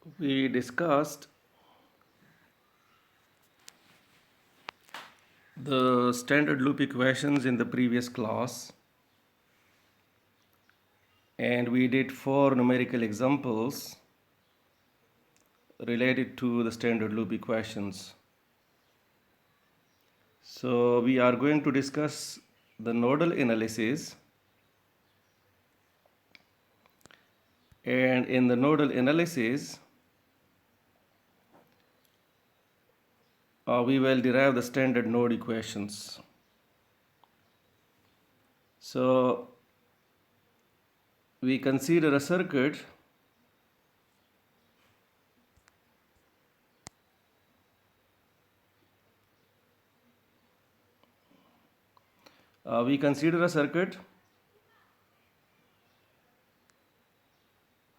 We discussed the standard loop equations in the previous class, and we did 4 numerical examples related to the standard loop equations. So we are going to discuss the nodal analysis, and in the nodal analysis we will derive the standard node equations. So we consider a circuit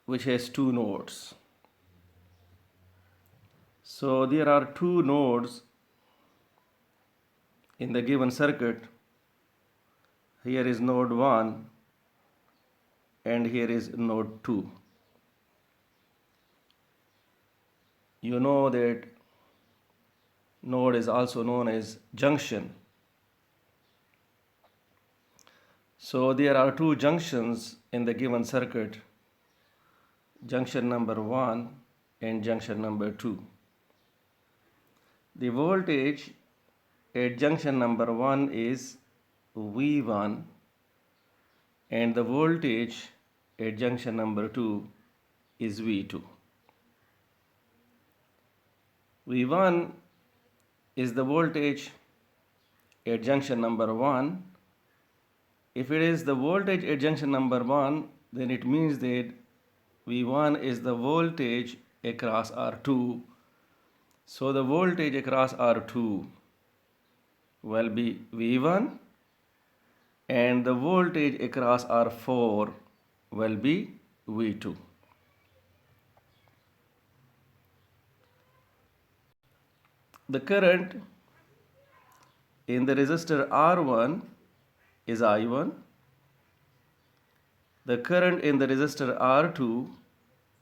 which has two nodes. So there are two nodes in the given circuit. Here is node 1 and here is node 2. You know that node is also known as junction. So there are two junctions in the given circuit, junction number 1 and junction number 2. The voltage at junction number 1 is V1 and the voltage at junction number 2 is V2. V1 is the voltage at junction number 1. If it is the voltage at junction number 1, then it means that V1 is the voltage across R2. So the voltage across R2 will be V1 and the voltage across R4 will be V2. The current in the resistor R1 is I1. The current in the resistor R2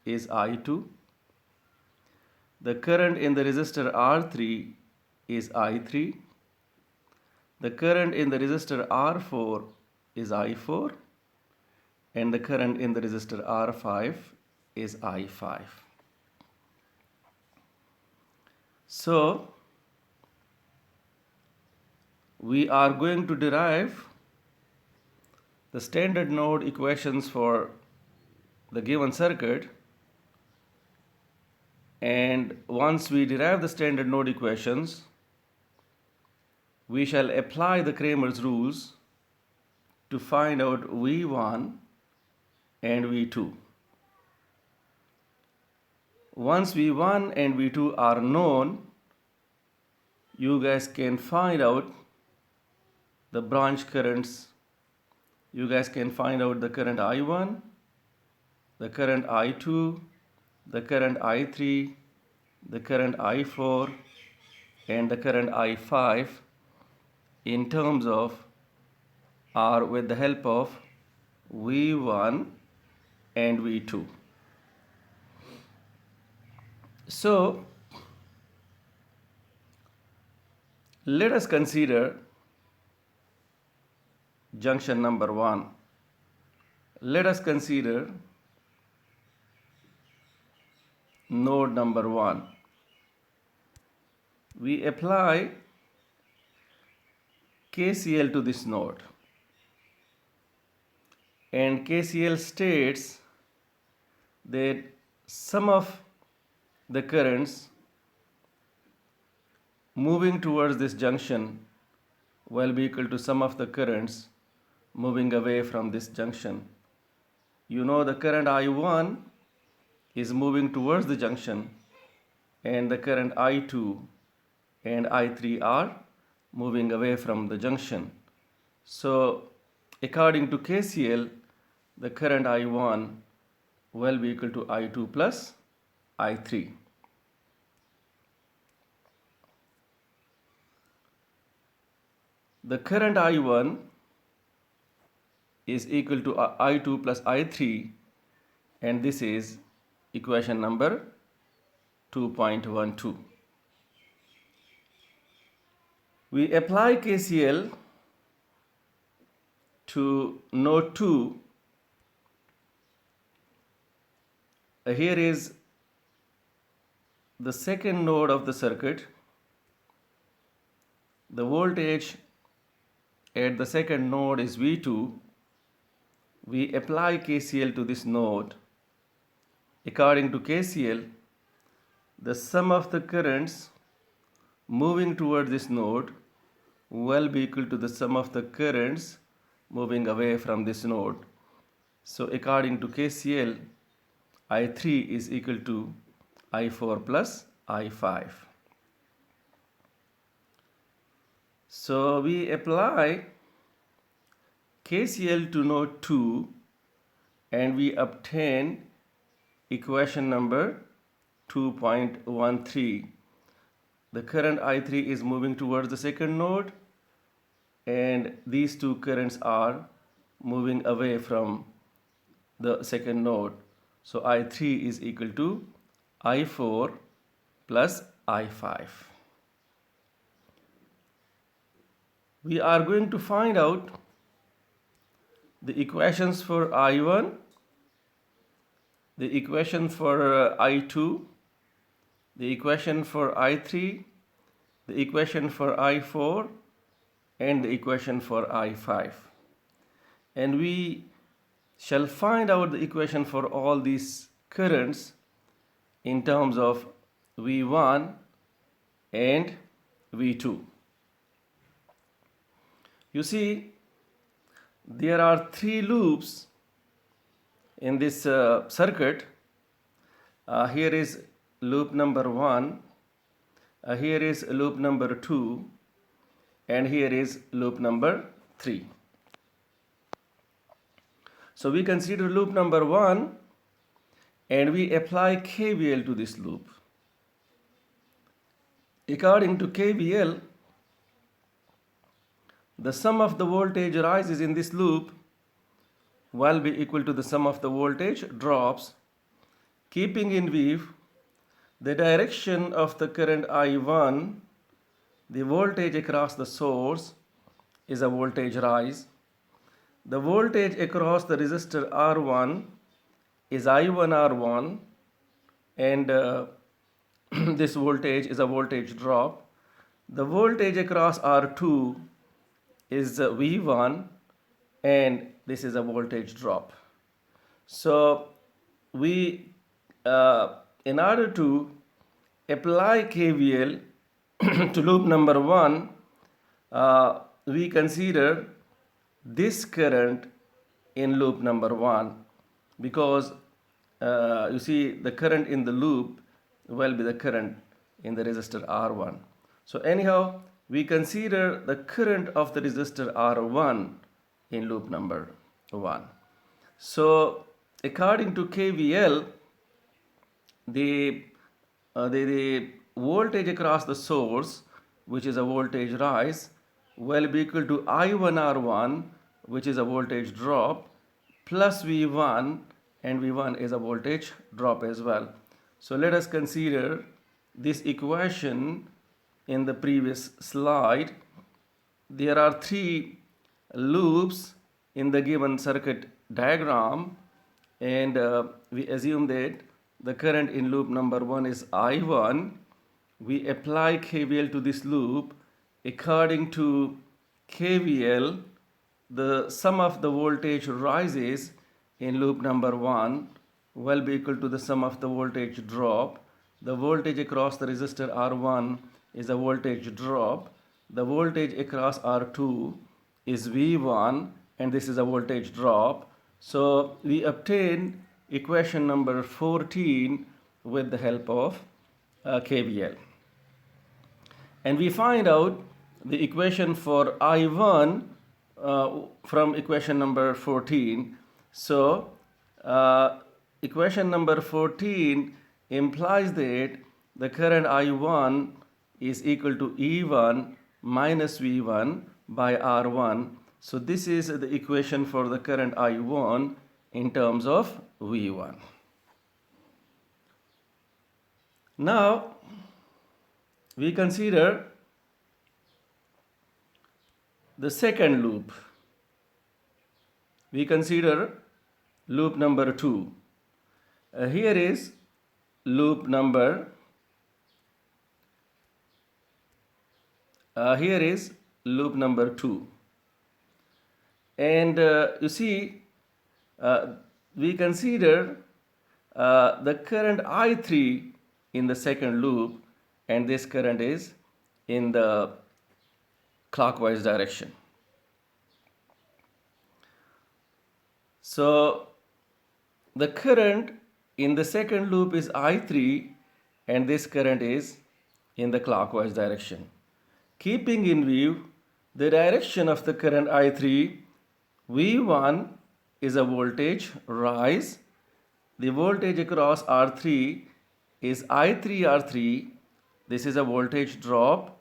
is I2. The current in the resistor R3 is I3. The current in the resistor R4 is I4. And the current in the resistor R5 is I5. So we are going to derive the standard node equations for the given circuit, and once we derive the standard node equations, we shall apply the Cramer's rules to find out V1 and V2. Once V1 and V2 are known, you guys can find out the branch currents. You guys can find out the current I1, the current I2, the current I3, the current I4, and the current I5 in terms of or with the help of V1 and V2. So let us consider junction number 1. Let us consider node number 1. We apply KCL to this node, and KCL states that sum of the currents moving towards this junction will be equal to sum of the currents moving away from this junction. You know the current I1 is moving towards the junction, and the current I2 and I3 are moving away from the junction. So according to KCL, the current I1 will be equal to I2 plus I3. The current I1 is equal to I2 plus I3, and this is equation number 2.12. We apply KCL to node 2. Here is the second node of the circuit. The voltage at the second node is V2. We apply KCL to this node. According to KCL, the sum of the currents moving toward this node will be equal to the sum of the currents moving away from this node. So according to KCL, I3 is equal to I4 plus I5. So we apply KCL to node 2 and we obtain equation number 2.13. The current I3 is moving towards the second node and these two currents are moving away from the second node. So I3 is equal to I4 plus I5. We are going to find out the equations for I1, the equation for I2, the equation for I3, the equation for I4, and the equation for I5. And we shall find out the equation for all these currents in terms of V1 and V2. You see, there are three loops in this circuit. Here is loop number 1, here is loop number 2, and here is loop number 3. So we consider loop number 1 and we apply KVL to this loop. According to KVL, the sum of the voltage rises in this loop will be equal to the sum of the voltage drops, keeping in view the direction of the current I1. The voltage across the source is a voltage rise. The voltage across the resistor R1 is I1 R1, and this voltage is a voltage drop. The voltage across R2 is V1, and this is a voltage drop. So we, in order to apply KVL to loop number 1, we consider this current in loop number 1, because you see the current in the loop will be the current in the resistor R1. So anyhow, we consider the current of the resistor R1 in loop number 1. So according to KVL, the voltage across the source, which is a voltage rise, will be equal to I1 R1, which is a voltage drop, plus V1, and V1 is a voltage drop as well. So let us consider this equation in the previous slide. There are three loops in the given circuit diagram, and we assume that the current in loop number 1 is I1. We apply KVL to this loop. According to KVL, the sum of the voltage rises in loop number 1 will be equal to the sum of the voltage drop. The voltage across the resistor R1 is a voltage drop. The voltage across R2 is V1, and this is a voltage drop. So we obtain equation number 14 with the help of KVL. And we find out the equation for I1 from equation number 14. So equation number 14 implies that the current I1 is equal to E1 minus V1 by R1. So this is the equation for the current I1 in terms of V1. Now we consider the second loop. We consider loop number 2. Here is loop number here is loop number 2, and you see we consider the current I3 in the second loop, and this current is in the clockwise direction. So the current in the second loop is I3, and this current is in the clockwise direction. Keeping in view the direction of the current I3, V1 is a voltage rise. The voltage across R3 is I3R3. This is a voltage drop,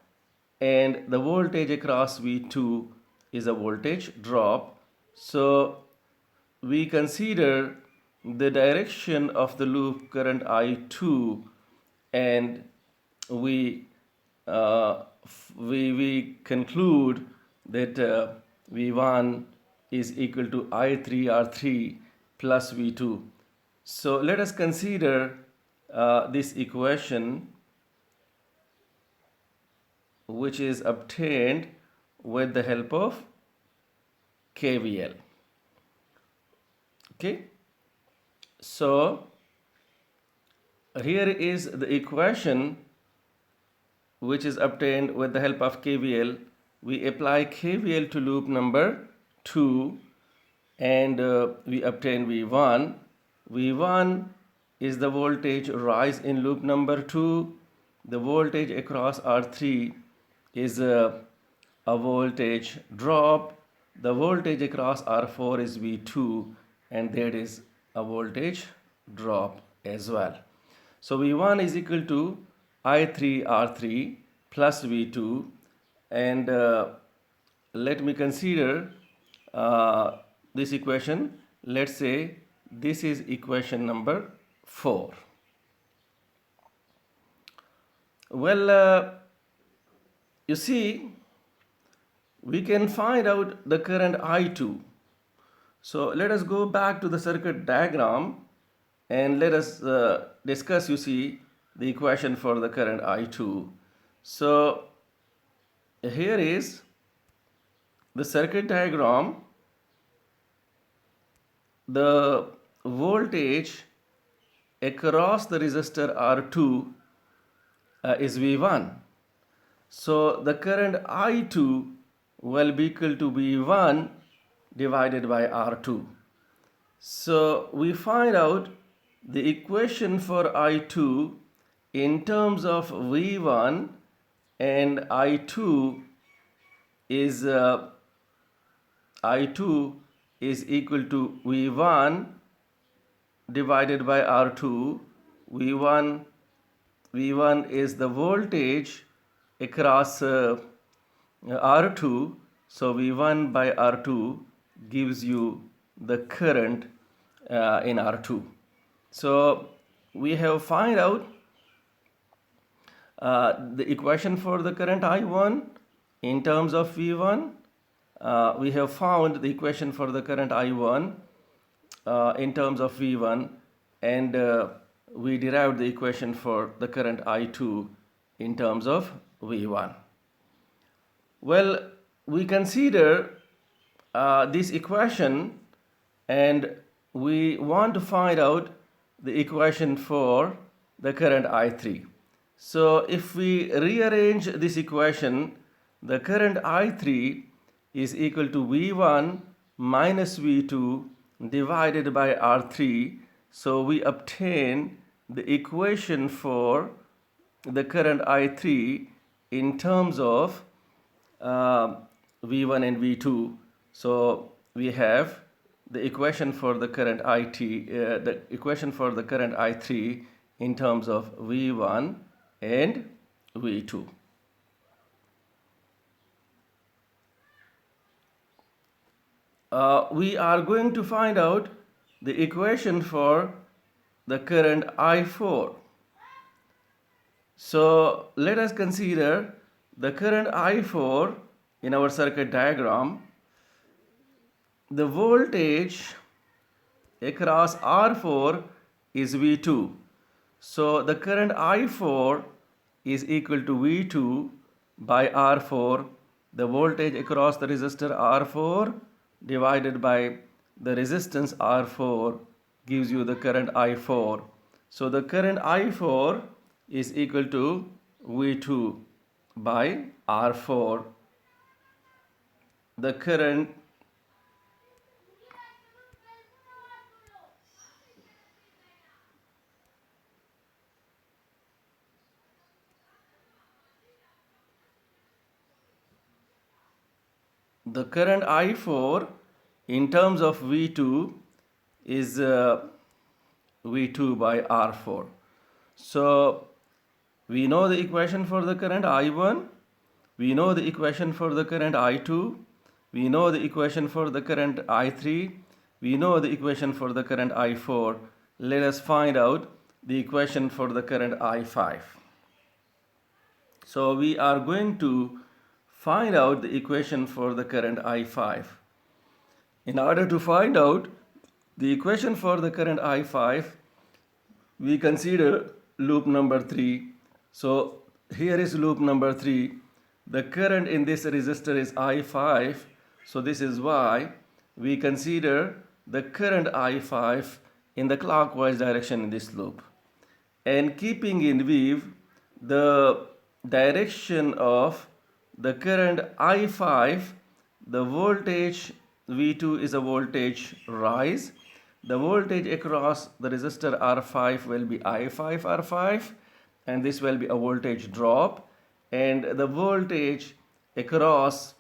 and the voltage across V2 is a voltage drop. So we consider the direction of the loop current I2, and we conclude that V1 is equal to I3R3 plus V2. So let us consider this equation, which is obtained with the help of KVL. Okay, so here is the equation which is obtained with the help of KVL. We apply KVL to loop number 2, and we obtain V1. V1 is the voltage rise in loop number 2. The voltage across R3 is a voltage drop. The voltage across R4 is V2, and that is a voltage drop as well. So V1 is equal to I3R3 plus V2, and let me consider this equation. Let's say this is equation number 4. Well, you see, we can find out the current I2. So let us go back to the circuit diagram, and let us discuss, you see, the equation for the current I2. So here is the circuit diagram. The voltage across the resistor R2 is V1. So the current I2 will be equal to V1 divided by R2. So we find out the equation for I2 in terms of V1, and I2 is equal to V1 divided by R2. V1 is the voltage across R2, so V1 by R2 gives you the current in R2. So we have find out the equation for the current I1 in terms of V1. We have found the equation for the current I1 in terms of V1, and we derived the equation for the current I2 in terms of V1. Well, we consider this equation, and we want to find out the equation for the current I3. So if we rearrange this equation, the current I3 is equal to V1 minus V2 divided by R3. So we obtain the equation for the current I3 in terms of V1 and V2. So we have the equation for the current the equation for the current I3 in terms of V1 and V2. We are going to find out the equation for the current I4. So let us consider the current I4 in our circuit diagram. The voltage across R4 is V2. So the current I4 is equal to V2 by R4. The voltage across the resistor R4 divided by the resistance R4 gives you the current I4. So the current I4 is equal to V2 by R4. The current the current I4 in terms of V2 is V2 by R4. So we know the equation for the current I1, we know the equation for the current I2, we know the equation for the current I3, we know the equation for the current I4. Let us find out the equation for the current I5. So we are going to find out the equation for the current I5. In order to find out the equation for the current I5, we consider loop number 3. So here is loop number 3. The current in this resistor is I5. So this is why we consider the current I5 in the clockwise direction in this loop. And keeping in view the direction of the current I5, the voltage V2 is a voltage rise. The voltage across the resistor R5 will be I5 R5, and this will be a voltage drop, and the voltage across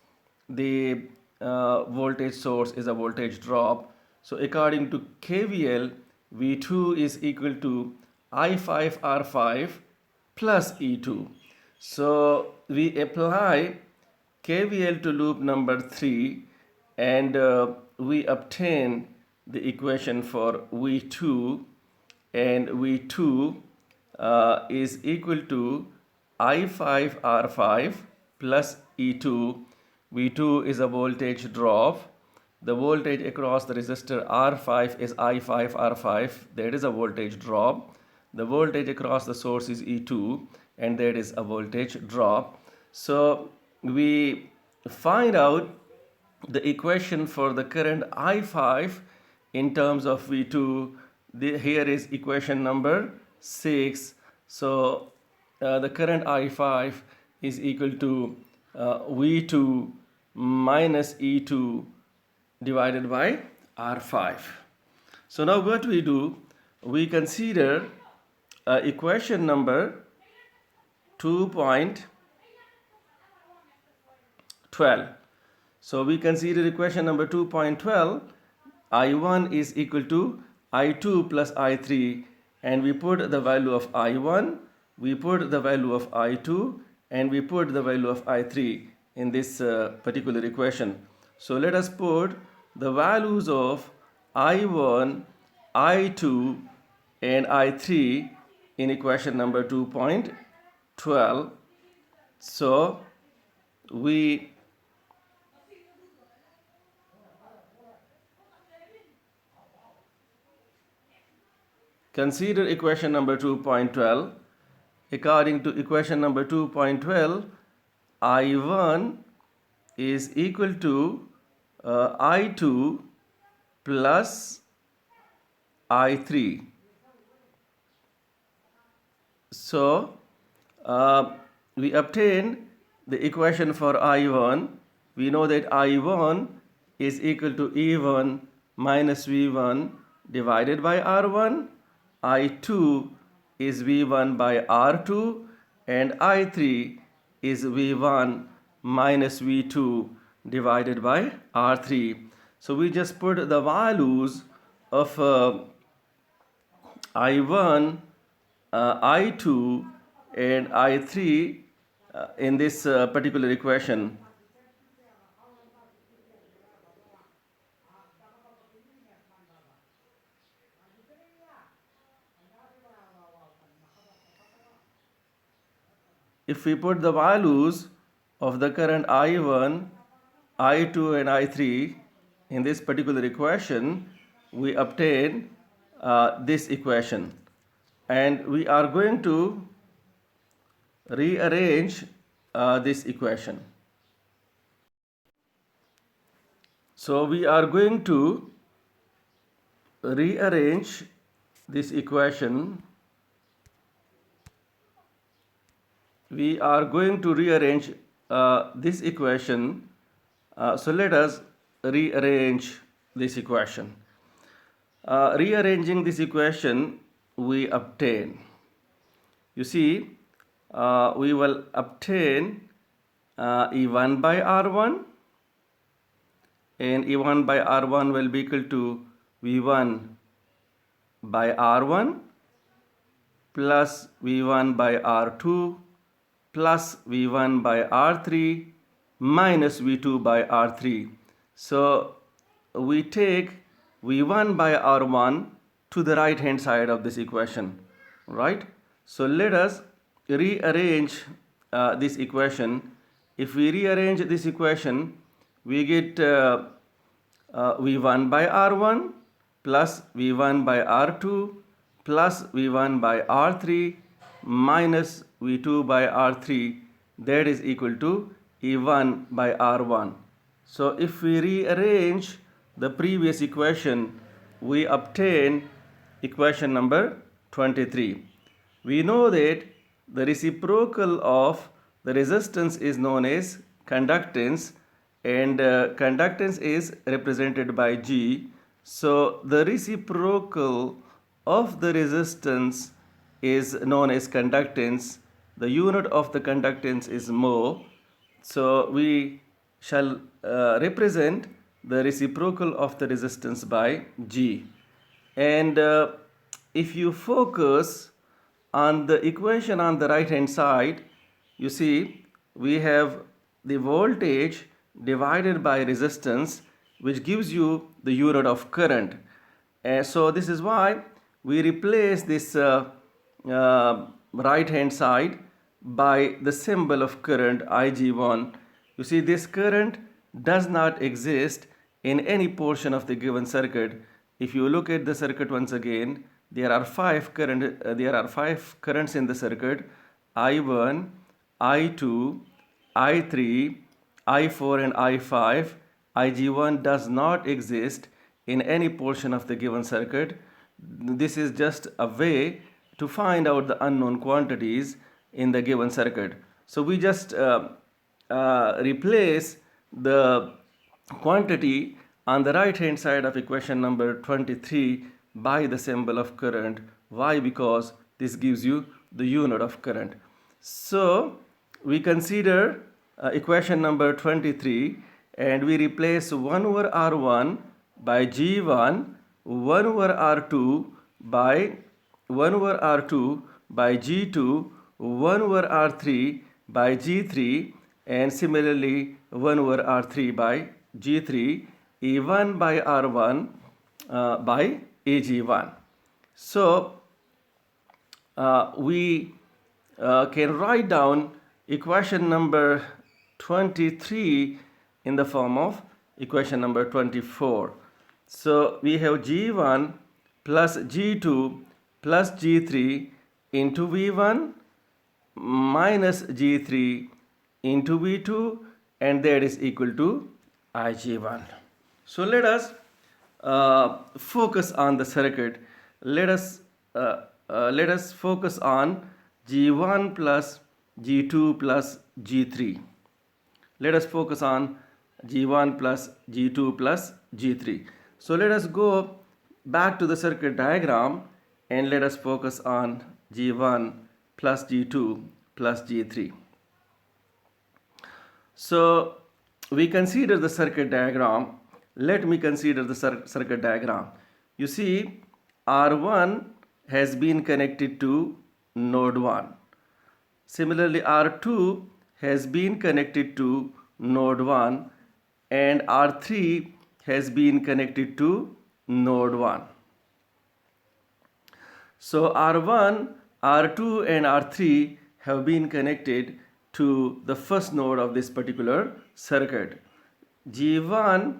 the voltage source is a voltage drop. So according to KVL, V2 is equal to I5 R5 plus E2. So we apply KVL to loop number 3, and we obtain the equation for V2, and V2 is equal to I5 R5 plus E2. V2 is a voltage drop. The voltage across the resistor R5 is I5 R5, that is a voltage drop. The voltage across the source is E2, and that is a voltage drop. So we find out the equation for the current I5 in terms of V2. Here is equation number 6. So the current I5 is equal to V2 minus E2 divided by R5. So now what we do, we consider equation number 2.12. So we consider equation number 2.12. I1 is equal to I2 plus I3, and we put the value of I1, we put the value of I2, and we put the value of I3 in this particular equation. So let us put the values of I1, I2, and I3 in equation number 2.12. So we consider equation number 2.12. According to equation number 2.12, I1 is equal to I2 plus I3. So we obtain the equation for I1. We know that I1 is equal to E1 minus V1 divided by R1. I2 is V1 by R2, and I3 is V1 minus V2 divided by R3. So we just put the values of I1, I2, and I3 in this particular equation. if we put the values of the current I1, I2 and I3 in this particular equation, we obtain this equation. And we are going to rearrange this equation. So we are going to rearrange this equation. We are going to rearrange this equation. So let us rearrange this equation. Rearranging this equation, we obtain. You see, we will obtain E1 by R1, and E1 by R1 will be equal to V1 by R1 plus V1 by R2 plus V1 by R3 minus V2 by R3. So we take V1 by R1 to the right hand side of this equation, right? So let us rearrange this equation. If we rearrange this equation, we get V1 by R1 plus V1 by R2 plus V1 by R3 minus V2 by R3, that is equal to E1 by R1. So if we rearrange the previous equation, we obtain equation number 23. We know that the reciprocal of the resistance is known as conductance, and conductance is represented by G. So the reciprocal of the resistance is known as conductance. The unit of the conductance is mho. So we shall represent the reciprocal of the resistance by G. And if you focus on the equation on the right hand side, you see we have the voltage divided by resistance, which gives you the unit of current. So this is why we replace this right hand side by the symbol of current Ig1. You see, this current does not exist in any portion of the given circuit. If you look at the circuit once again, there are five currents in the circuit: I1, I2, I3, I4 and I5. Ig1 does not exist in any portion of the given circuit. This is just a way to find out the unknown quantities in the given circuit. So we just replace the quantity on the right hand side of equation number 23 by the symbol of current. Why? Because this gives you the unit of current. So we consider equation number 23, and we replace 1 over R1 by G1, 1 over R2 by 1 over R2 by G2, 1 over R3 by G3, and similarly 1 over R3 by G3, E1 by R1 by AG1. So we can write down equation number 23 in the form of equation number 24. So we have G1 plus G2 plus G3 into V1 minus G3 into V2, and that is equal to Ig1. So let us focus on the circuit. Let us focus on G1 plus G2 plus G3. Let us focus on G1 plus G2 plus G3. So let us go back to the circuit diagram and let us focus on G1 plus G2 plus G3. So we consider the circuit diagram. Let me consider the circuit diagram. You see, R1 has been connected to node 1. Similarly, R2 has been connected to node 1, and R3 has been connected to node 1. So R1, R2 and R3 have been connected to the first node of this particular circuit. G1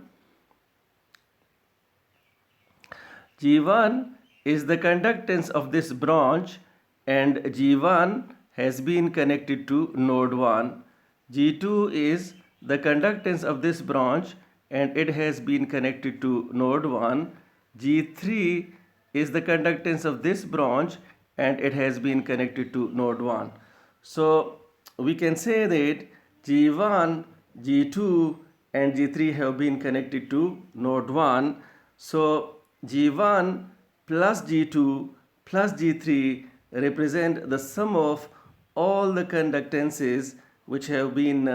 is the conductance of this branch, and G1 has been connected to node 1. G2 is the conductance of this branch, and it has been connected to node 1. G3 is the conductance of this branch, and it has been connected to node 1. So we can say that G1, G2 and G3 have been connected to node 1. So G1 plus G2 plus G3 represent the sum of all the conductances which have been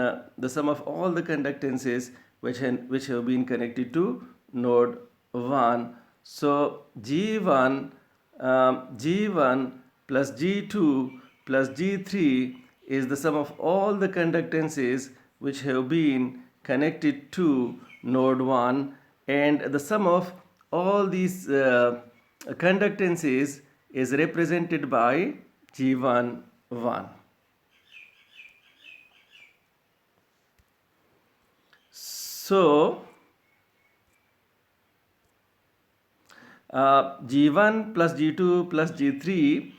which have been connected to node 1. So G1 plus G2 plus G3 is the sum of all the conductances which have been connected to node 1, and the sum of all these conductances is represented by G11. So G1 plus G2 plus G3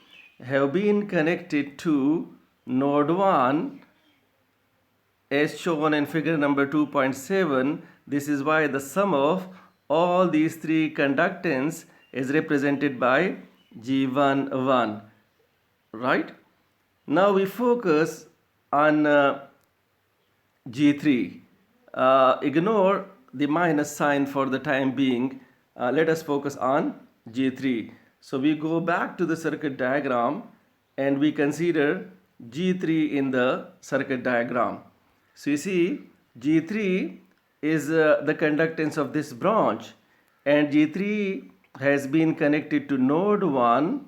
have been connected to node 1 as shown in figure number 2.7. This is why the sum of all these three conductance is represented by G11, right? Now we focus on G3. Ignore the minus sign for the time being. Let us focus on G3. So we go back to the circuit diagram and we consider G3 in the circuit diagram. So you see, G3 is the conductance of this branch, and G3 has been connected to node 1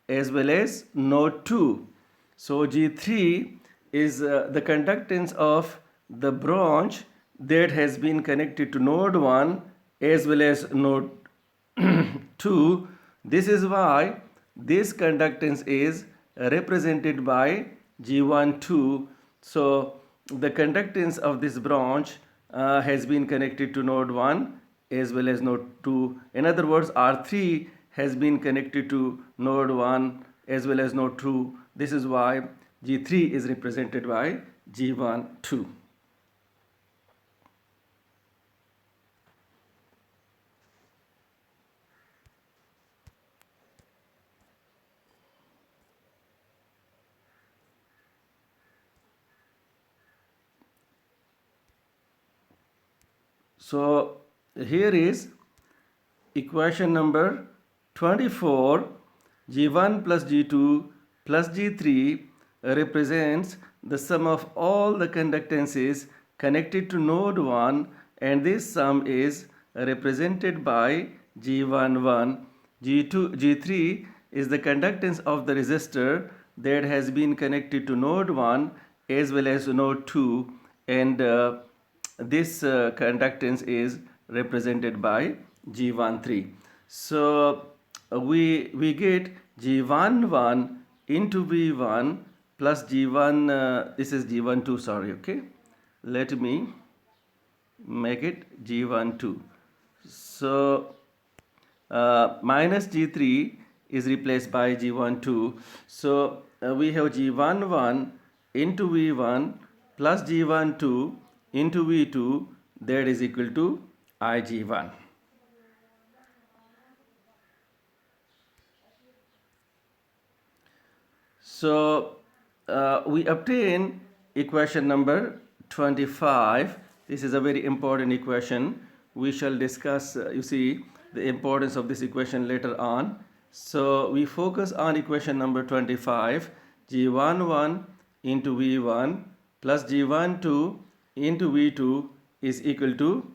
as well as node 2. So G3 is the conductance of the branch that has been connected to node 1 as well as node 2. This is why this conductance is represented by G12. So the conductance of this branch has been connected to node 1 as well as node 2. In other words, R3 has been connected to node 1 as well as node 2. This is why G3 is represented by G12. So here is equation number 24. G1 plus G2 plus G3 represents the sum of all the conductances connected to node 1, and this sum is represented by G11. G3 is the conductance of the resistor that has been connected to node 1 as well as node 2, and this conductance is represented by G13. So we get G11 into V1 plus G1, this is G12, sorry, okay. Let me make it G12. So minus G3 is replaced by G12. So we have G11 into V1 plus G12 into V2, that is equal to Ig1. So we obtain equation number 25. This is a very important equation. We shall discuss, you see, the importance of this equation later on. So we focus on equation number 25. G11 into V1 plus G12 into V2 is equal to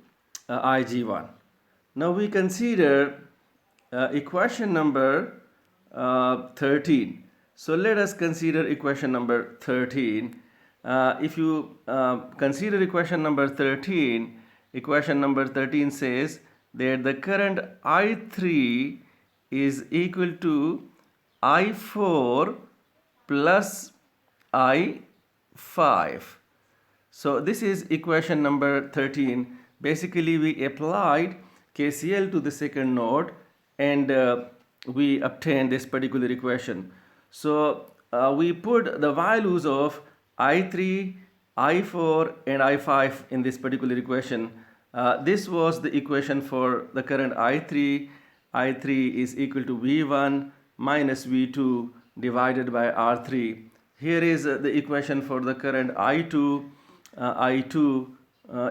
Ig1. Now we consider equation number 13. So let us consider equation number 13. If you consider equation number 13, equation number 13 says that the current I3 is equal to I4 plus I5. So this is equation number 13. Basically, we applied KCL to the second node and we obtained this particular equation. So we put the values of I3, I4 and I5 in this particular equation. This was the equation for the current I3. I3 is equal to V1 minus V2 divided by R3. Here is the equation for the current I2. I2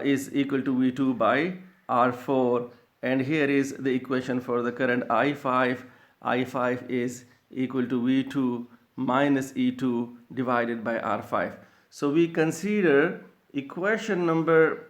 is equal to V2 by R4, and here is the equation for the current I5. I5 is equal to V2 minus E2 divided by R5. So we consider equation number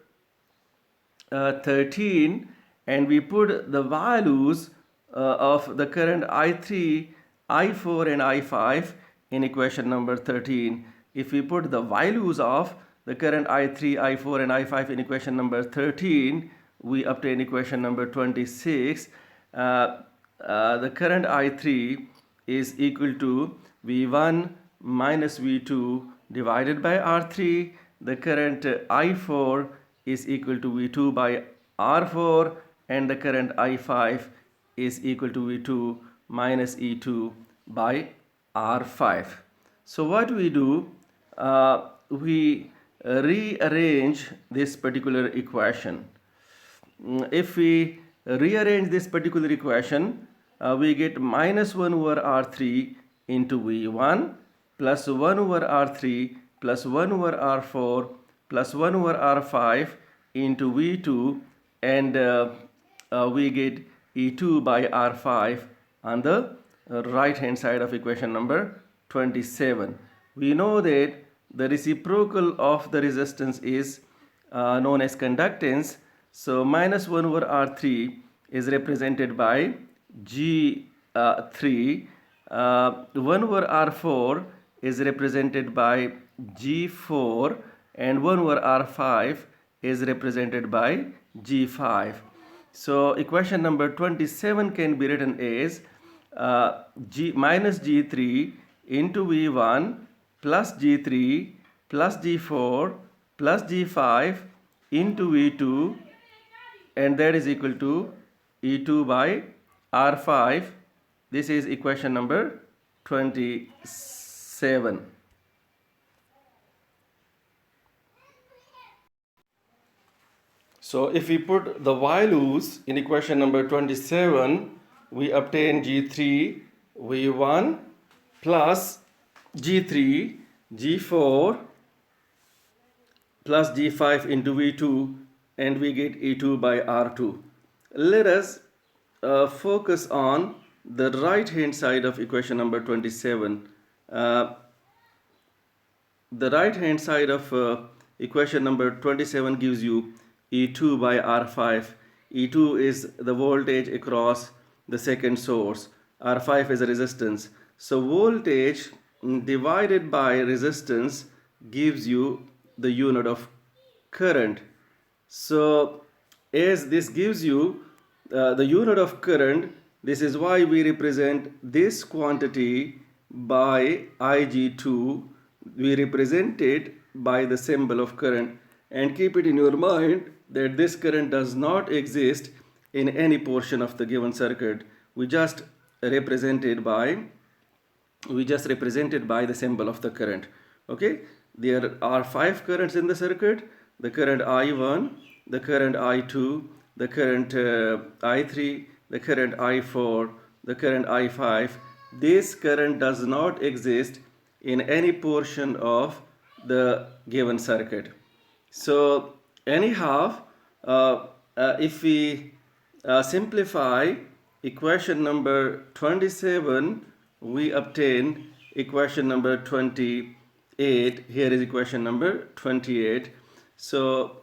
13 and we put the values of the current I3, I4 and I5 in equation number 13. If we put the values of the current I3, I4 and I5 in equation number 13, we obtain equation number 26. The current I3 is equal to V1 minus V2 divided by R3. The current I4 is equal to V2 by R4, and the current I5 is equal to V2 minus E2 by R5. So what we do, we rearrange this particular equation. If we rearrange this particular equation, we get minus 1 over R3 into V1 plus 1 over R3 plus 1 over R4 plus 1 over R5 into V2, and we get E2 by R5 on the right hand side of equation number 27. We know that the reciprocal of the resistance is known as conductance. So minus 1 over R3 is represented by G3. 1 over R4 is represented by G4, and 1 over R5 is represented by G5. So equation number 27 can be written as G minus G3 into V1 plus G3 plus G4 plus G5 into V2, and that is equal to E2 by R5. This is equation number 27. So if we put the values in equation number 27, we obtain G3 V1 plus G3 G4 plus G5 into V2, and we get E2 by R2. Let us focus on the right hand side of equation number 27. The right hand side of equation number 27 gives you E2 by R5. E2 is the voltage across the second source. R5 is a resistance. So voltage divided by resistance gives you the unit of current. So as this gives you the unit of current, this is why we represent this quantity by Ig2. We represent it by the symbol of current, and keep it in your mind that this current does not exist in any portion of the given circuit. We just represented by the symbol of the current. Okay, there are 5 currents in the circuit: the current I1, the current I2, the current I3, the current I4, the current I5. This current does not exist in any portion of the given circuit. So anyhow, if we simplify equation number 27, we obtain equation number 28. Here is equation number 28. So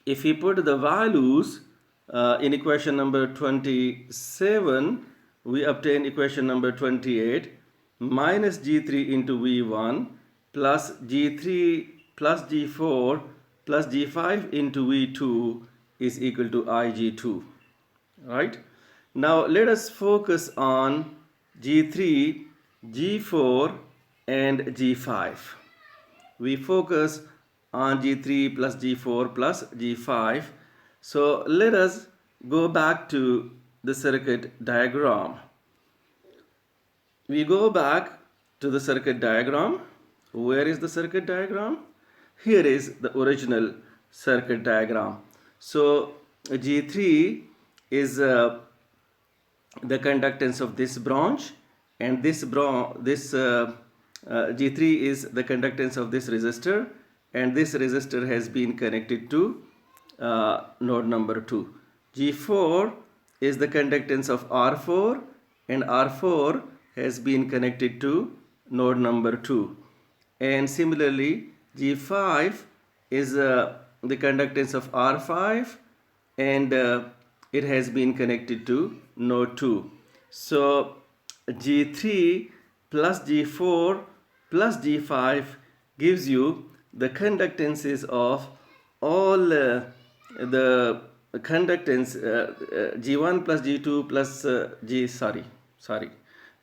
if we put the values in equation number 27, we obtain equation number 28. minus G3 into V1 plus G3 plus G4 plus G5 into V2 is equal to IG2. Right? Now let us focus on G3, G4 and G5. We focus on G3 plus G4 plus G5. So let us go back to the circuit diagram. We go back to the circuit diagram. Where is the circuit diagram? Here is the original circuit diagram. So G3 is the conductance of this branch, and G3 is the conductance of this resistor, and this resistor has been connected to node number 2. G4 is the conductance of R4, and R4 has been connected to node number 2. And similarly, G5 is the conductance of R5, and it has been connected to node 2. So G3 plus G4 plus G5 gives you the conductances of all the conductance G1 plus G2 plus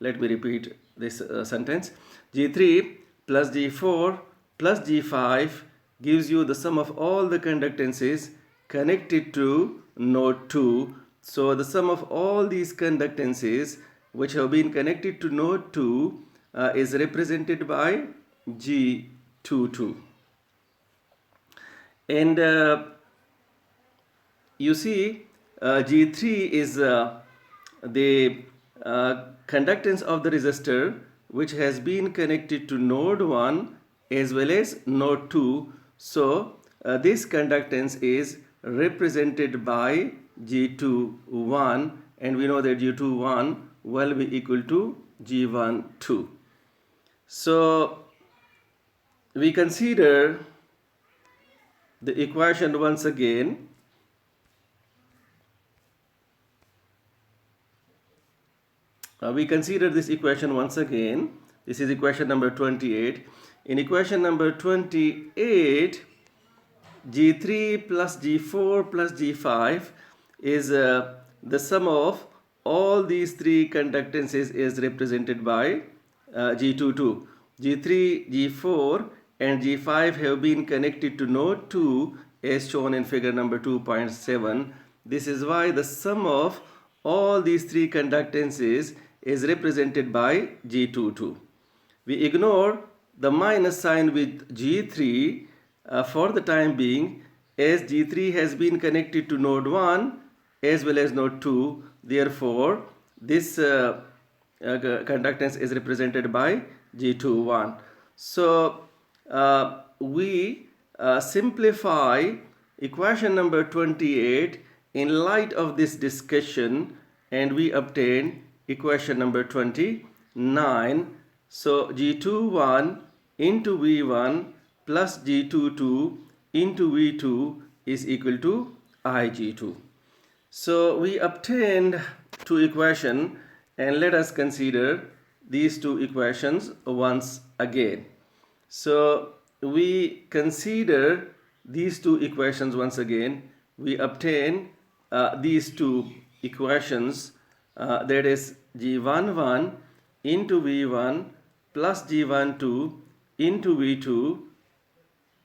let me repeat this sentence. G3 plus G4 plus G5 gives you the sum of all the conductances connected to node 2. So the sum of all these conductances which have been connected to node 2 is represented by G22. And you see G3 is the conductance of the resistor which has been connected to node 1 as well as node 2. So this conductance is represented by G21, and we know that G21 will be equal to G12. So we consider the equation once again. We consider this equation once again. This is equation number 28. In equation number 28, G3 plus G4 plus G5 is the sum of all these three conductances is represented by G22. G3, G4 and G5 have been connected to node 2 as shown in figure number 2.7. This is why the sum of all these three conductances is represented by G22. We ignore the minus sign with G3 for the time being, as G3 has been connected to node 1 as well as node 2. Therefore, this conductance is represented by G21. So we simplify equation number 28 in light of this discussion, and we obtain equation number 29. So G21 into V1 plus G22 into V2 is equal to IG2. So we obtained two equations, and let us consider these two equations once again. So we consider these two equations once again. We obtain these two equations, that is G11 into V1 plus G12 into V2.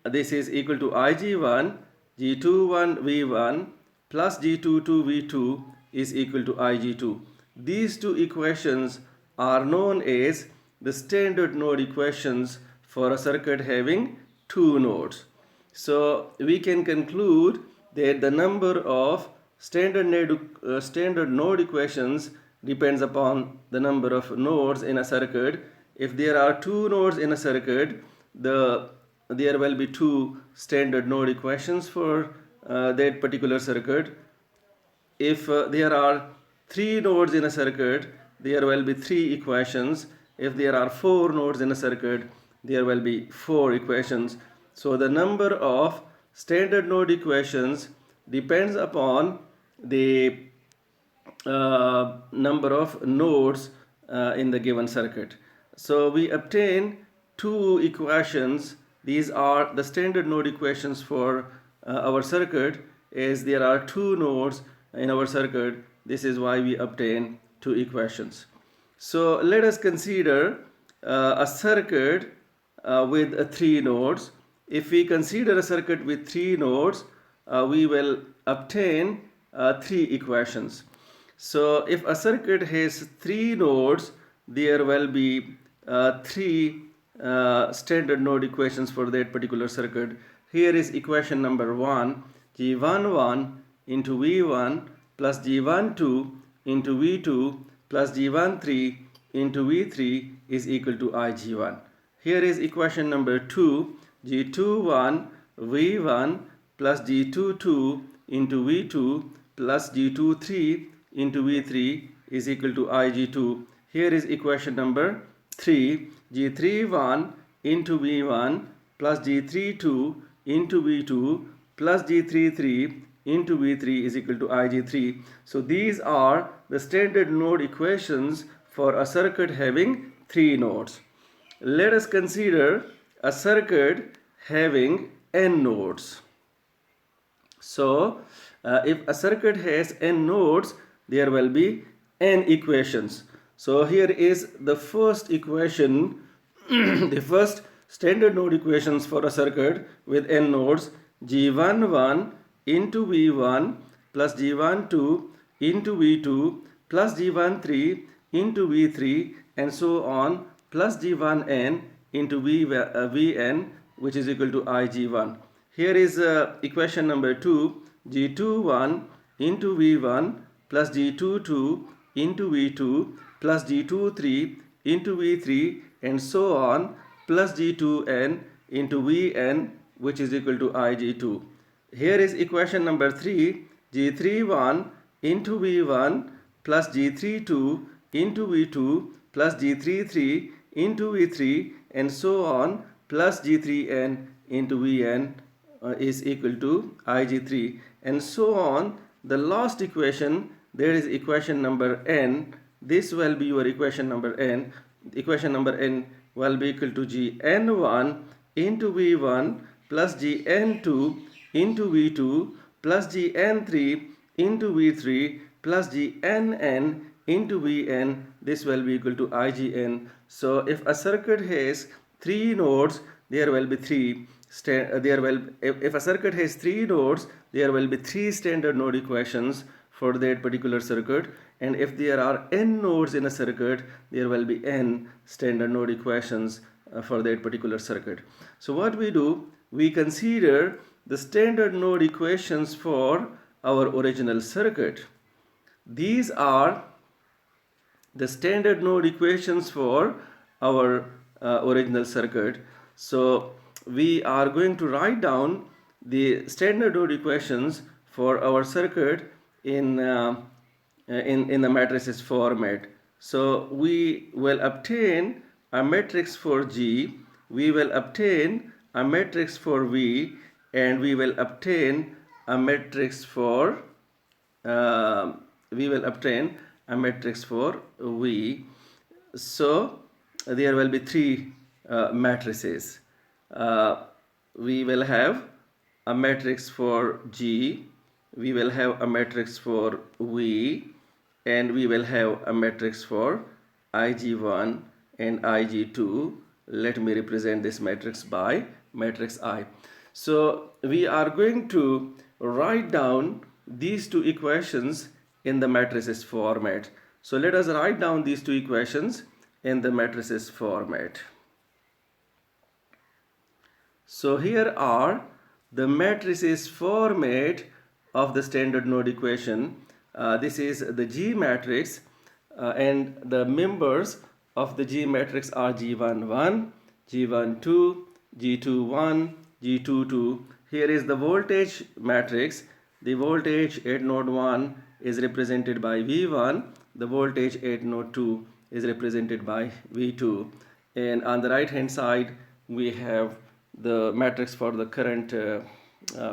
This is equal to IG1. G21 V1 plus G22 V2 is equal to IG2. These two equations are known as the standard node equations for a circuit having two nodes. So we can conclude that the number of standard node equations depends upon the number of nodes in a circuit. If there are two nodes in a circuit, there will be two standard node equations for that particular circuit. If there are three nodes in a circuit, there will be three equations. If there are four nodes in a circuit, there will be four equations. So the number of standard node equations depends upon the number of nodes in the given circuit. So we obtain two equations. These are the standard node equations for our circuit, as there are two nodes in our circuit. This is why we obtain two equations. So let us consider a circuit with three nodes. If we consider a circuit with three nodes, we will obtain three equations. So if a circuit has three nodes, there will be three standard node equations for that particular circuit. Here is equation number 1, G11 into V1 plus G12 into V2 plus G13 into V3 is equal to Ig1. Here is equation number 2, G21 V1 plus G22 into V2 plus G23 into V3 is equal to Ig2. Here is equation number 3, G31 into V1 plus G32 into V2 plus G33 into V3 is equal to Ig3. So these are the standard node equations for a circuit having three nodes. Let us consider a circuit having n nodes. So if a circuit has n nodes, there will be n equations. So here is the first equation, the first standard node equations for a circuit with n nodes, G11 into V1 plus G12 into V2 plus G13 into V3 and so on plus G1n into Vn, which is equal to Ig1. Here is equation number 2, G21 into V1 plus G22 into V2 plus G23 into V3 and so on plus G2n into Vn, which is equal to Ig2. Here is equation number 3, G31 into V1 plus G32 into V2 plus G33 into V3 and so on plus G3n into Vn is equal to Ig3 and so on. The last equation, there is equation number n. This will be your equation number n. Equation number n will be equal to Gn1 into V1 plus Gn2 into V2 plus Gn3 into V3 plus Gnn into Vn. This will be equal to Ign. So if a circuit has three nodes, there will be if a circuit has three nodes, there will be three standard node equations for that particular circuit, and if there are n nodes in a circuit, there will be n standard node equations for that particular circuit. So what we do, we consider the standard node equations for our original circuit. These are the standard node equations for our original circuit. So we are going to write down the standard node equations for our circuit in the matrices format. So we will obtain a matrix for G, we will obtain a matrix for V, and we will obtain a matrix for V. So there will be three matrices. We will have a matrix for G, we will have a matrix for V, and we will have a matrix for Ig1 and Ig2. Let me represent this matrix by matrix I. So we are going to write down these two equations in the matrices format. So let us write down these two equations in the matrices format. So here are the matrices format of the standard node equation. This is the G matrix, and the members of the G matrix are G11, G12, G21, G22. Here is the voltage matrix. The voltage at node 1 is represented by V1. The voltage at node 2 is represented by V2. And on the right hand side, we have the matrix for the current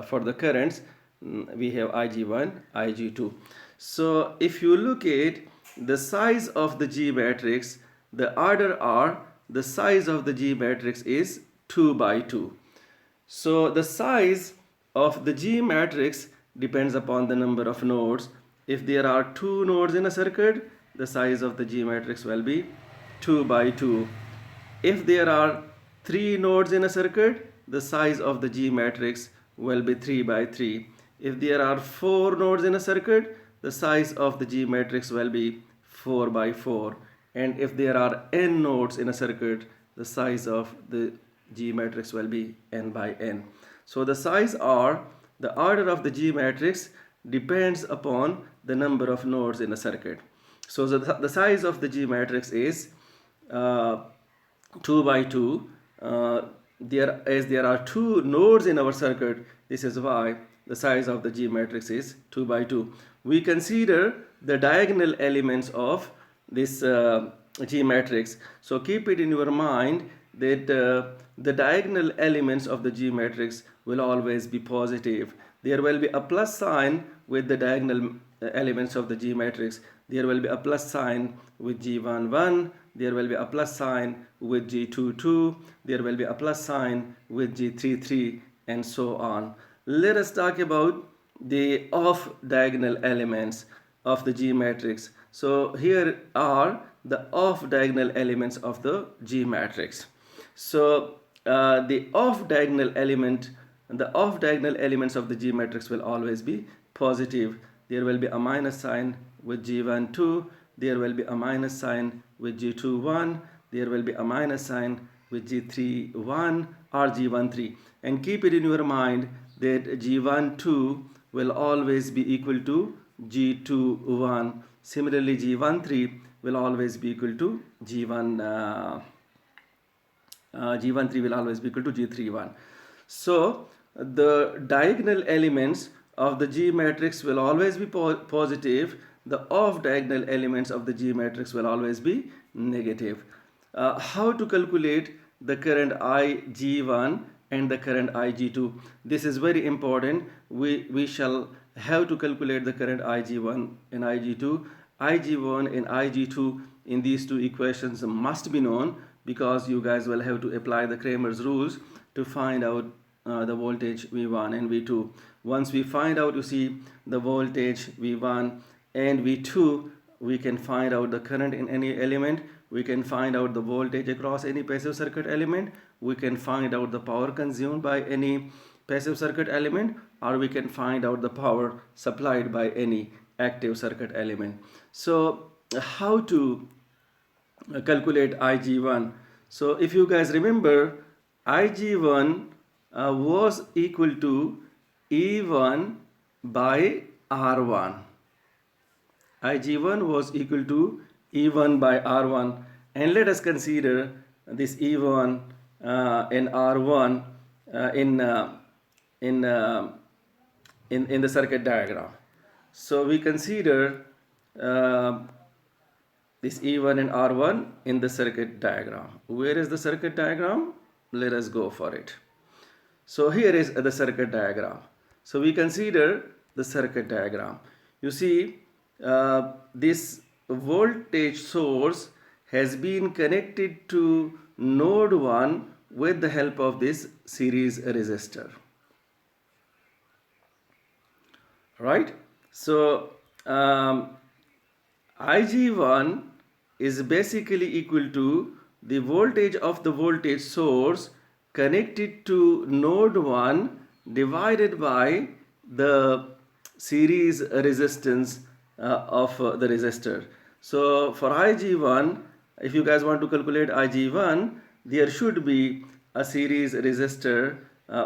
for the currents. We have Ig1, Ig2. So if you look at the size of the G matrix, the order are the size of the G matrix is 2 by 2. So the size of the G matrix depends upon the number of nodes. If there are 2 nodes in a circuit, the size of the G matrix will be 2 by 2. If there are 3 nodes in a circuit, the size of the G matrix will be 3 by 3. If there are 4 nodes in a circuit, the size of the G matrix will be 4 by 4. And if there are n nodes in a circuit, the size of the G matrix will be n by n. So the size or the order of the G matrix depends upon the number of nodes in a circuit. So the size of the G matrix is 2 by 2. As there are 2 nodes in our circuit, this is why the size of the G matrix is 2 by 2. We consider the diagonal elements of this G matrix. So keep it in your mind that the diagonal elements of the G matrix will always be positive. There will be a plus sign with the diagonal elements of the G matrix. There will be a plus sign with G11. There will be a plus sign with G22. There will be a plus sign with G33, and so on. Let us talk about the off diagonal elements of the G matrix. So here are the off diagonal elements of the G matrix. So the off diagonal elements of the G matrix will always be positive. There will be a minus sign with G12. There will be a minus sign with G21. There will be a minus sign with G31 or G13. And keep it in your mind that G12 will always be equal to G21. Similarly, G13 will always be equal to G13 will always be equal to G31. So the diagonal elements of the G matrix will always be positive. The off diagonal elements of the G matrix will always be negative. How to calculate the current IG1 and the current IG2? This is very important. We shall have to calculate the current IG1 and IG2. IG1 and IG2 in these two equations must be known, because you guys will have to apply the Cramer's rules to find out the voltage V1 and V2. Once we find out, you see, the voltage V1 and V2, we can find out the current in any element. We can find out the voltage across any passive circuit element. We can find out the power consumed by any passive circuit element, or we can find out the power supplied by any active circuit element. So how to calculate IG1? So if you guys remember, IG1 was equal to E1 by R1. IG1 was equal to E1 by R1, and let us consider this E1 and R1 in the circuit diagram. So we consider this E1 and R1 in the circuit diagram. Where is the circuit diagram? Let us go for it. So here is the circuit diagram. So we consider the circuit diagram. You see, this voltage source has been connected to node 1 with the help of this series resistor. Right? So IG1 is basically equal to the voltage of the voltage source connected to node 1 divided by the series resistance of the resistor. So for IG1, if you guys want to calculate IG1, there should be a series resistor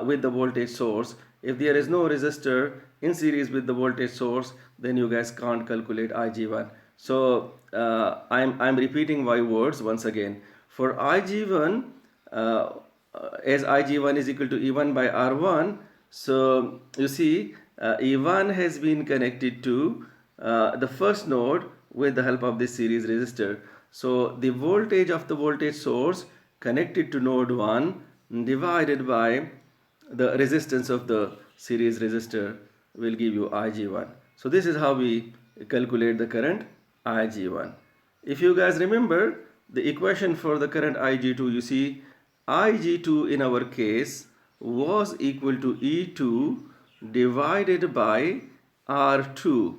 with the voltage source. If there is no resistor in series with the voltage source, then you guys can't calculate IG1. So I'm repeating my words once again. For IG1, as IG1 is equal to E1 by R1, so you see E1 has been connected to the first node with the help of this series resistor. So the voltage of the voltage source connected to node 1 divided by the resistance of the series resistor will give you IG1. So this is how we calculate the current IG1. If you guys remember, the equation for the current Ig2, you see, Ig2 in our case was equal to E2 divided by R2.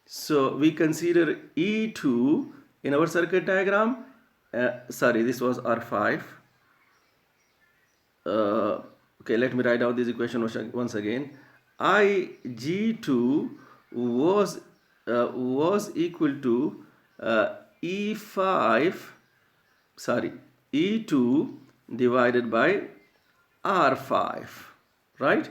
So we consider E2 in our circuit diagram. Sorry, this was R5. Okay, let me write out this equation once again. Ig2 was equal to E2 divided by R5, right?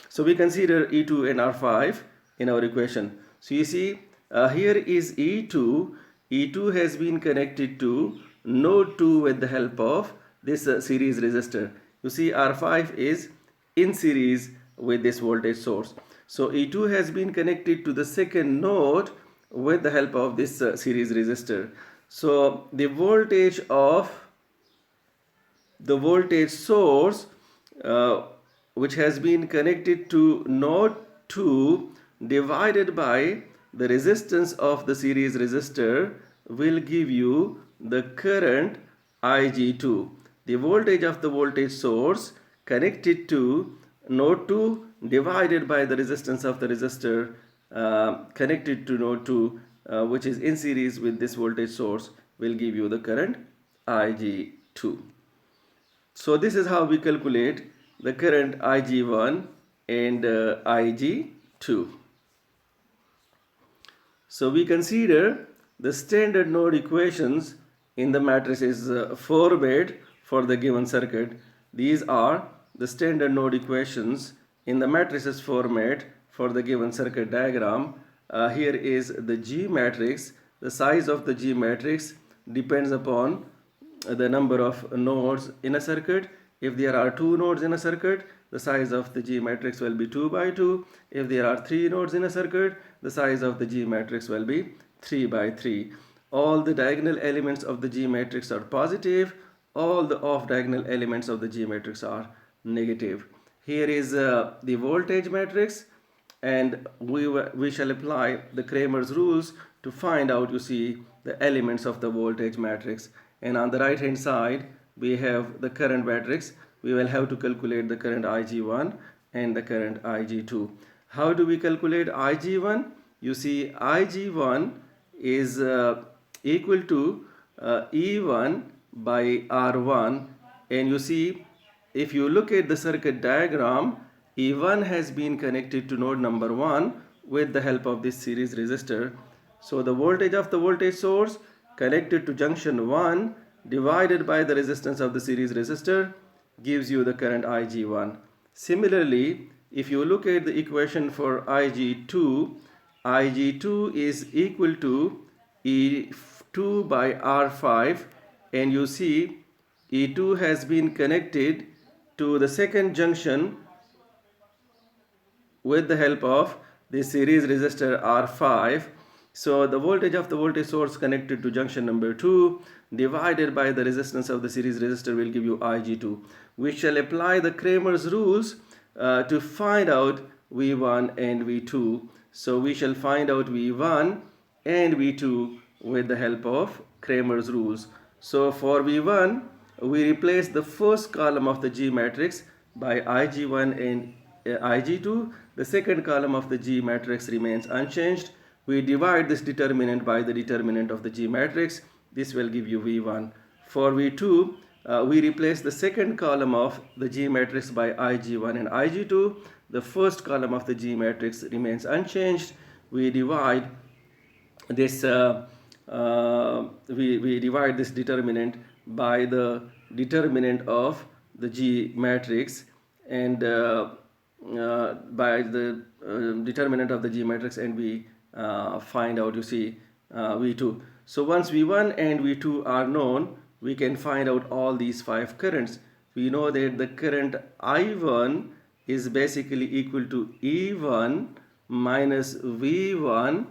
So we consider E2 and R5 in our equation. So you see, here is E2. E2 has been connected to node 2 with the help of this series resistor. You see, R5 is in series with this voltage source. So E2 has been connected to the second node with the help of this series resistor. So the voltage source which has been connected to node 2 divided by the resistance of the series resistor will give you the current Ig2. The voltage of the voltage source connected to node 2 divided by the resistance of the resistor connected to node 2 which is in series with this voltage source will give you the current Ig2. So this is how we calculate the current Ig1 and Ig2. So we consider the standard node equations in the matrices format for the given circuit. These are the standard node equations in the matrices format for the given circuit diagram. Here is the G matrix. The size of the G matrix depends upon the number of nodes in a circuit. If there are 2 nodes in a circuit, the size of the G matrix will be 2 by 2. If there are 3 nodes in a circuit, the size of the G matrix will be 3 by 3. All the diagonal elements of the G matrix are positive. All the off diagonal elements of the G matrix are negative. Here is the voltage matrix, and we shall apply the Cramer's rules to find out, you see, the elements of the voltage matrix. And on the right hand side we have the current matrix. We will have to calculate the current Ig1 and the current Ig2. How do we calculate Ig1? You see, Ig1 is equal to E1 by R1, and you see, if you look at the circuit diagram, E1 has been connected to node number 1 with the help of this series resistor. So the voltage of the voltage source connected to junction 1 divided by the resistance of the series resistor gives you the current Ig1. Similarly, if you look at the equation for Ig2, Ig2 is equal to E2 by R5, and you see E2 has been connected to the second junction with the help of the series resistor R5. So the voltage of the voltage source connected to junction number 2 divided by the resistance of the series resistor will give you Ig2. We shall apply the Cramer's rules to find out V1 and V2. So we shall find out V1 and V2 with the help of Cramer's rules. So for V1, we replace the first column of the G matrix by Ig1 and Ig2. The second column of the G matrix remains unchanged. We divide this determinant by the determinant of the G matrix. This will give you V1. For V2, we replace the second column of the G matrix by Ig1 and Ig2. The first column of the G matrix remains unchanged. We divide this we divide this determinant by the determinant of the G matrix, and by the determinant of the G matrix, and we find out, you see, V2. So once V1 and V2 are known, we can find out all these 5 currents. We know that the current I1 is basically equal to E1 minus V1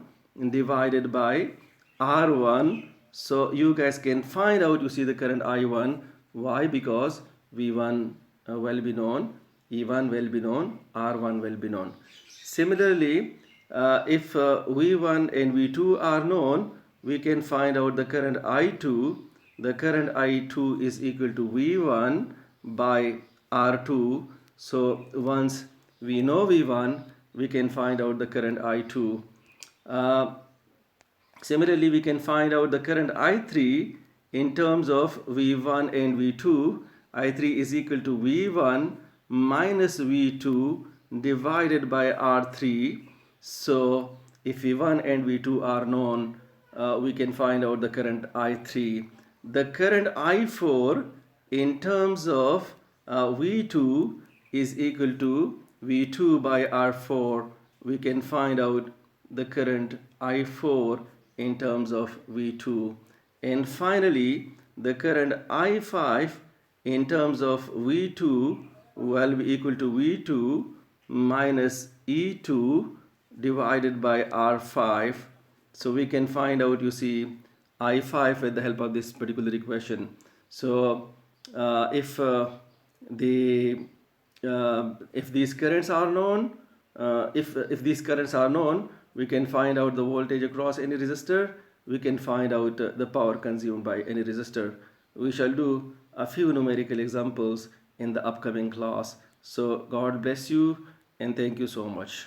divided by R1. So you guys can find out, you see, the current I1. Why? Because V1 will be known, E1 will be known, R1 will be known. Similarly, if V1 and V2 are known, we can find out the current I2 the current I2 is equal to V1 by R2. So once we know V1, we can find out the current I2. Similarly, we can find out the current I3 in terms of V1 and V2. I3 is equal to V1 minus V2 divided by R3. So if V1 and V2 are known, we can find out the current I3. The current I4 in terms of V2 is equal to V2 by R4. We can find out the current I4 in terms of V2. And finally, the current I5 in terms of V2 will be equal to V2 minus E2 divided by R5. So we can find out, you see, I5 with the help of this particular equation. So if these currents are known, if these currents are known, we can find out the voltage across any resistor. We can find out the power consumed by any resistor. We shall do a few numerical examples in the upcoming class. So God bless you and thank you so much.